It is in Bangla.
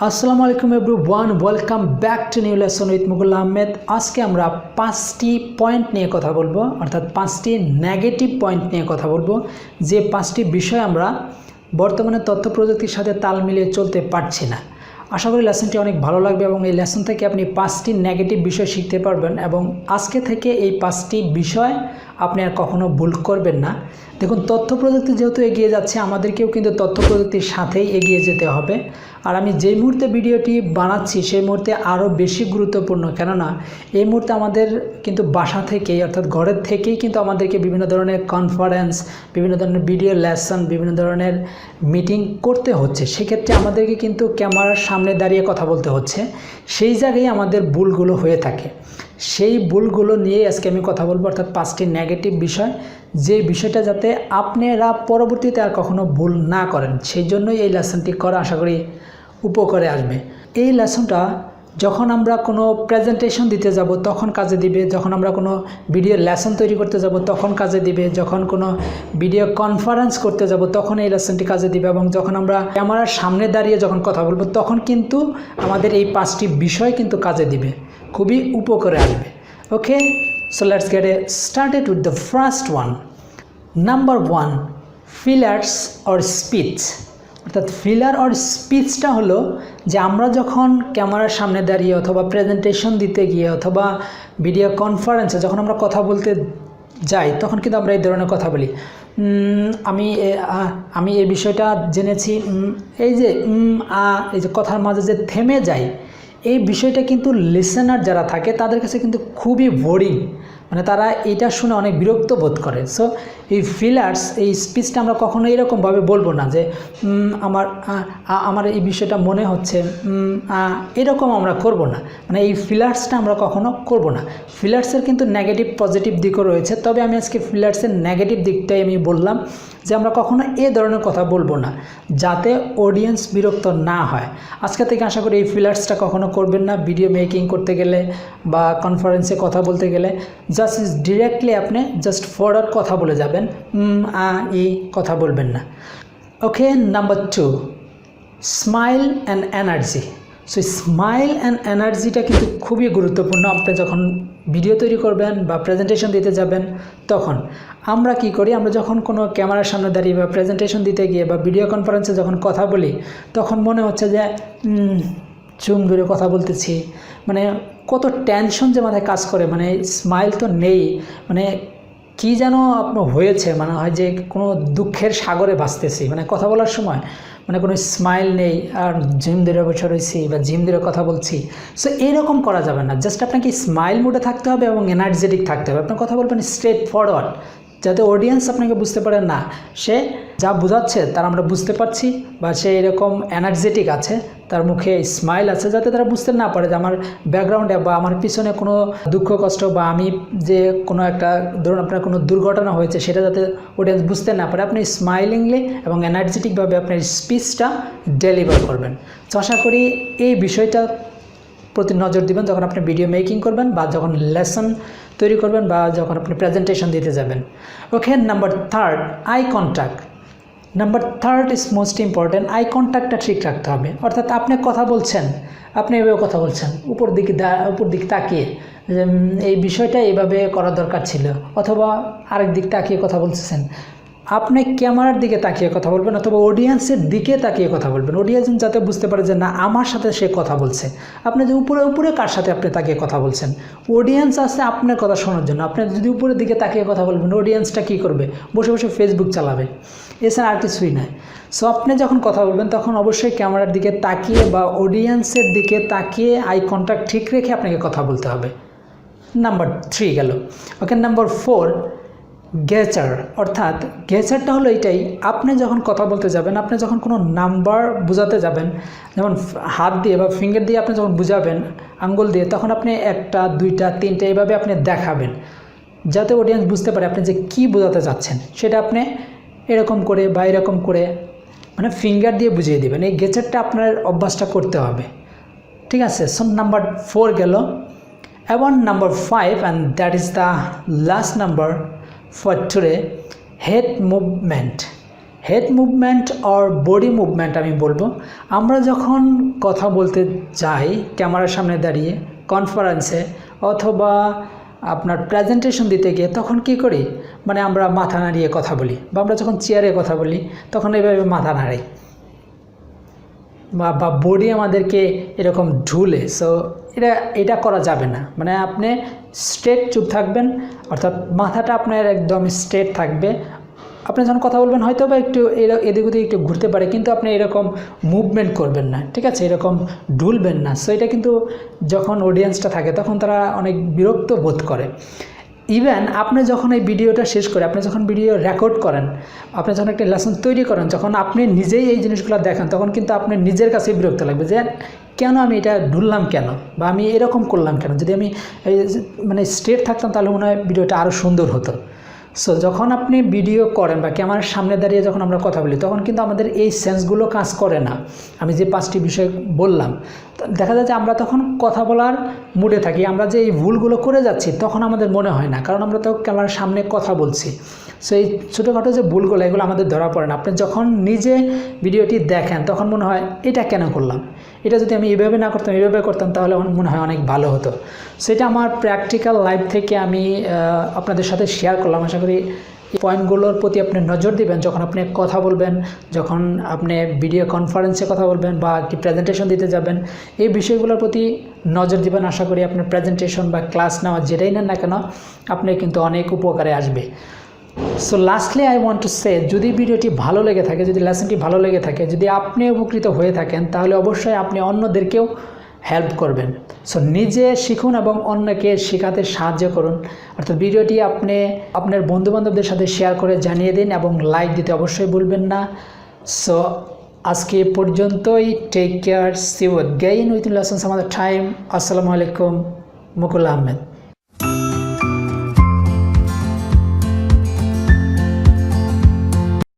আসসালামু আলাইকুম everyone, welcome back to new lesson with Mukul Ahmed. আজকে আমরা 5টি পয়েন্ট নিয়ে কথা বলবো, অর্থাৎ 5টি নেগেটিভ পয়েন্ট নিয়ে কথা বলবো, যে 5টি বিষয় আমরা বর্তমানে তথ্য প্রযুক্তির সাথে তাল মিলিয়ে চলতে পারছি না। আশা করি লেসনটি অনেক ভালো লাগবে এবং এই লেসন থেকে আপনি 5টি নেগেটিভ বিষয় শিখতে পারবেন এবং আজকে থেকে এই 5টি বিষয় আপনি আর কখনো ভুল করবেন না। দেখুন, তথ্য প্রযুক্তি যেহেতু এগিয়ে যাচ্ছে, আমাদেরকেও কিন্তু তথ্য প্রযুক্তির সাথেই এগিয়ে যেতে হবে। আর আমি যেই মুহূর্তে ভিডিওটি বানাচ্ছি সেই মুহূর্তে আরও বেশি গুরুত্বপূর্ণ, কেননা এই মুহূর্তে আমাদের কিন্তু বাসা থেকেই, অর্থাৎ ঘরের থেকেই কিন্তু আমাদেরকে বিভিন্ন ধরনের কনফারেন্স, বিভিন্ন ধরনের ভিডিও লেসন, বিভিন্ন ধরনের মিটিং করতে হচ্ছে। সেক্ষেত্রে আমাদেরকে কিন্তু ক্যামেরার সামনে দাঁড়িয়ে কথা বলতে হচ্ছে। সেই জায়গায় আমাদের ভুলগুলো হয়ে থাকে। সেই ভুলগুলো নিয়ে আজকে আমি কথা বলবো, অর্থাৎ 5টি নেগেটিভ বিষয়, যে বিষয়টা যাতে আপনারা পরবর্তীতে আর কখনো ভুল না করেন, সেই জন্যই এই লেসনটি করা আশা করি উপকারে আসবে। এই লেসনটা যখন আমরা কোনো প্রেজেন্টেশন দিতে যাব তখন কাজে দিবে, যখন আমরা কোনো ভিডিও লেসন তৈরি করতে যাব তখন কাজে দিবে, যখন কোনো ভিডিও কনফারেন্স করতে যাব তখন এই লেসনটি কাজে দিবে, এবং যখন আমরা ক্যামেরার সামনে দাঁড়িয়ে যখন কথা বলবো তখন কিন্তু আমাদের এই 5টি বিষয় কিন্তু কাজে দিবে, খুবই উপকারে আসবে। Okay, so let's get started with the first one. Number 1, fillers or speech. অর্থাৎ ফিলার অর স্পিচটা হলো যে আমরা যখন ক্যামেরার সামনে দাঁড়িয়ে অথবা প্রেজেন্টেশন দিতে গিয়ে অথবা ভিডিও কনফারেন্সে যখন আমরা কথা বলতে যাই তখন কিন্তু আমরা এই ধরনের কথা বলি। আমি এই বিষয়টা জেনেছি, এই যে এই যে কথার মাঝে যে থেমে যায়, এই বিষয়টা কিন্তু লিসেনার যারা থাকে তাদের কাছে কিন্তু খুবই বোরিং, মানে তারা এটা শুনে অনেক বিরক্ত বোধ করে। সো এই ফিলার্স, এই স্পিচটা আমরা কখনো এরকমভাবে বলবো না যে আমার এই বিষয়টা মনে হচ্ছে, এরকম আমরা করব না। মানে এই ফিলার্সটা আমরা কখনো করব না। ফিলার্সের কিন্তু নেগেটিভ পজিটিভ দিকও রয়েছে, তবে আমি আজকে ফিলার্সের নেগেটিভ দিকটাই আমি বললাম যে আমরা কখনো এ ধরনের কথা বলবো না, যাতে অডিয়েন্স বিরক্ত না হয়। আজকে থেকে আশা করি এই ফিলার্সটা কখনো করবেন না। ভিডিও মেকিং করতে গেলে বা কনফারেন্সে কথা বলতে গেলে জাস্ট ডিরেক্টলি আপনি জাস্ট ফরওয়ার্ড কথা বলে যাবেন, এই কথা বলবেন না। Okay, number 2, smile and energy. So smile and এনার্জিটা কিন্তু খুবই গুরুত্বপূর্ণ। আপনি যখন ভিডিও তৈরি করবেন বা প্রেজেন্টেশন দিতে যাবেন তখন আমরা কি করি, আমরা যখন কোনো ক্যামেরার সামনে দাঁড়িয়ে বা প্রেজেন্টেশন দিতে গিয়ে বা ভিডিও কনফারেন্সে যখন কথা বলি তখন মনে হচ্ছে যে চুম ধরে কথা বলতেছি, মানে কত টেনশন যে মাথায় কাজ করে, মানে স্মাইল তো নেই, মানে কি যেন আপনার হয়েছে, মানে হয় যে কোনো দুঃখের সাগরে ভাসতেছি, মানে কথা বলার সময় মানে কোনো স্মাইল নেই, আর জিম ধরে বসে রয়েছি বা জিম ধরে কথা বলছি। সো এইরকম করা যাবে না। জাস্ট আপনাকে স্মাইল মুডে থাকতে হবে এবং এনার্জেটিক থাকতে হবে। আপনার কথা বলবেন স্ট্রেট ফরওয়ার্ড, যাতে অডিয়েন্স আপনাকে বুঝতে পারে না সে যা বোঝাচ্ছে তার আমরা বুঝতে পারছি, বা সে এরকম এনার্জেটিক আছে, তার মুখে স্মাইল আছে, যাতে তারা বুঝতে না পারে যে আমার ব্যাকগ্রাউন্ডে বা আমার পিছনে কোনো দুঃখ কষ্ট বা আমি যে কোনো একটা, ধরুন আপনার কোনো দুর্ঘটনা হয়েছে সেটা যাতে অডিয়েন্স বুঝতে না পারে। আপনি স্মাইলিংলি এবং এনার্জেটিকভাবে আপনার স্পিচটা ডেলিভার করবেন। তো আশা করি এই বিষয়টা প্রতি নজর দিবেন যখন আপনি ভিডিও মেকিং করবেন বা যখন লেসন তৈরি করবেন বা যখন আপনি প্রেজেন্টেশন দিতে যাবেন। Okay, number 3, eye contact. Number 3 is most important. Eye কন্ট্যাক্টটা ঠিক রাখতে হবে। অর্থাৎ আপনি কথা বলছেন, আপনি এভাবে কথা বলছেন উপর দিক তাকিয়ে, এই বিষয়টা এভাবে করা দরকার ছিল, অথবা আরেক দিক তাকিয়ে কথা বলতেছেন। আপনি ক্যামেরার দিকে তাকিয়ে কথা বলবেন অথবা অডিয়েন্সের দিকে তাকিয়ে কথা বলবেন, অডিয়েন্স যাতে বুঝতে পারে যে না আমার সাথে সে কথা বলছে। আপনি যে উপরে কার সাথে আপনি তাকিয়ে কথা বলছেন, অডিয়েন্স আছে আপনার কথা শোনার জন্য। আপনি যদি উপরের দিকে তাকিয়ে কথা বলবেন, অডিয়েন্সটা কী করবে? বসে বসে ফেসবুক চালাবে, এছাড়া আর কিছুই নয়। সো আপনি যখন কথা বলবেন তখন অবশ্যই ক্যামেরার দিকে তাকিয়ে বা অডিয়েন্সের দিকে তাকিয়ে আই কন্ট্যাক্ট ঠিক রেখে আপনাকে কথা বলতে হবে। নাম্বার 3 গেল। ওকে, নাম্বার 4, গেচার। অর্থাৎ গেচারটা হলো এইটাই, আপনি যখন কথা বলতে যাবেন, আপনি যখন কোনো নাম্বার বোঝাতে যাবেন, যেমন হাত দিয়ে বা ফিঙ্গার দিয়ে আপনি যখন বুঝাবেন আঙ্গুল দিয়ে, তখন আপনি 1টা 2টা 3টা এইভাবে আপনি দেখাবেন, যাতে অডিয়েন্স বুঝতে পারে আপনি যে কী বোঝাতে চাচ্ছেন। সেটা আপনি এরকম করে বা এরকম করে মানে ফিঙ্গার দিয়ে বুঝিয়ে দেবেন। এই গেচারটা আপনার অভ্যাসটা করতে হবে, ঠিক আছে? সো নাম্বার 4 গেল। এবং number 5, and that is the last number for today, head movement. Head movement or body movement আমি বলবো। আমরা যখন কথা বলতে যাই ক্যামেরার সামনে দাঁড়িয়ে, কনফারেন্সে অথবা আপনার প্রেজেন্টেশন দিতে গিয়ে, তখন কি করি, মানে আমরা মাথা নাড়িয়ে কথা বলি, বা আমরা যখন চেয়ারে কথা বলি তখন এইভাবে মাথা নাড়াই, বা বডি আমাদেরকে এরকম ঢুলে। সো এটা করা যাবে না। মানে আপনি স্ট্রেট চুপ থাকবেন, অর্থাৎ মাথাটা আপনার একদম স্ট্রেট থাকবে। আপনি যখন কথা বলবেন হয়তো বা একটু এদিক ওদিক একটু ঘুরতে পারে, কিন্তু আপনি এরকম মুভমেন্ট করবেন না, ঠিক আছে, এরকম ঢুলবেন না। সো এটা কিন্তু যখন অডিয়েন্সটা থাকে তখন তারা অনেক বিরক্ত বোধ করে। ইভেন আপনি যখন এই ভিডিওটা শেষ করে, আপনি যখন ভিডিও রেকর্ড করেন, আপনি যখন একটা লেসন তৈরি করেন, যখন আপনি নিজেই এই জিনিসগুলো দেখেন, তখন কিন্তু আপনি নিজের কাছে বিরক্ত লাগবে যে কেন আমি এটা ঢুললাম কেন, বা আমি এরকম করলাম কেন। যদি আমি মানে স্ট্রেট থাকতাম তাহলে মনে হয় ভিডিওটা আরও সুন্দর হতো। সো যখন আপনি ভিডিও করেন বা ক্যামেরার সামনে দাঁড়িয়ে যখন আমরা কথা বলি, তখন কিন্তু আমাদের এই সেন্সগুলো কাজ করে না। আমি যে 5টি বিষয় বললাম, দেখা যায় যে আমরা তখন কথা বলার মুডে থাকি, আমরা যে এই ভুলগুলো করে যাচ্ছি তখন আমাদের মনে হয় না, কারণ আমরা তো ক্যামেরার সামনে কথা বলছি। সো এই ছোটোখাটো যে ভুলগুলো, এগুলো আমাদের ধরা পড়ে না। আপনি যখন নিজে ভিডিওটি দেখেন তখন মনে হয় এটা কেন করলাম, এটা যদি আমি এইভাবে না করতাম, এইভাবে করতাম, তাহলে আমার মনে হয় অনেক ভালো হতো। সেটা আমার প্র্যাকটিক্যাল লাইফ থেকে আমি আপনাদের সাথে শেয়ার করলাম। আশা করি এই পয়েন্টগুলোর প্রতি আপনি নজর দিবেন যখন আপনি কথা বলবেন, যখন আপনি ভিডিও কনফারেন্সে কথা বলবেন বা একটি প্রেজেন্টেশন দিতে যাবেন, এই বিষয়গুলোর প্রতি নজর দিবেন। আশা করি আপনার প্রেজেন্টেশন বা ক্লাস নেওয়া যেটাই নেন না কেন, আপনি কিন্তু অনেক উপকারে আসবে। So lastly I want to say, যদি ভিডিওটি ভালো লেগে থাকে, যদি লেসনটি ভালো লেগে থাকে, যদি আপনি উপকৃত হয়ে থাকেন, তাহলে অবশ্যই আপনি অন্যদেরকেও হেল্প করবেন। সো নিজে শিখুন এবং অন্যকে শেখাতে সাহায্য করুন। অর্থাৎ ভিডিওটি আপনি আপনার বন্ধুবান্ধবদের সাথে শেয়ার করে জানিয়ে দিন এবং লাইক দিতে অবশ্যই ভুলবেন না। সো আজকে পর্যন্তই। Take care, see you again with lessons আমাদের টাইম। আসসালামু আলাইকুম, মুকুল আহমেদ।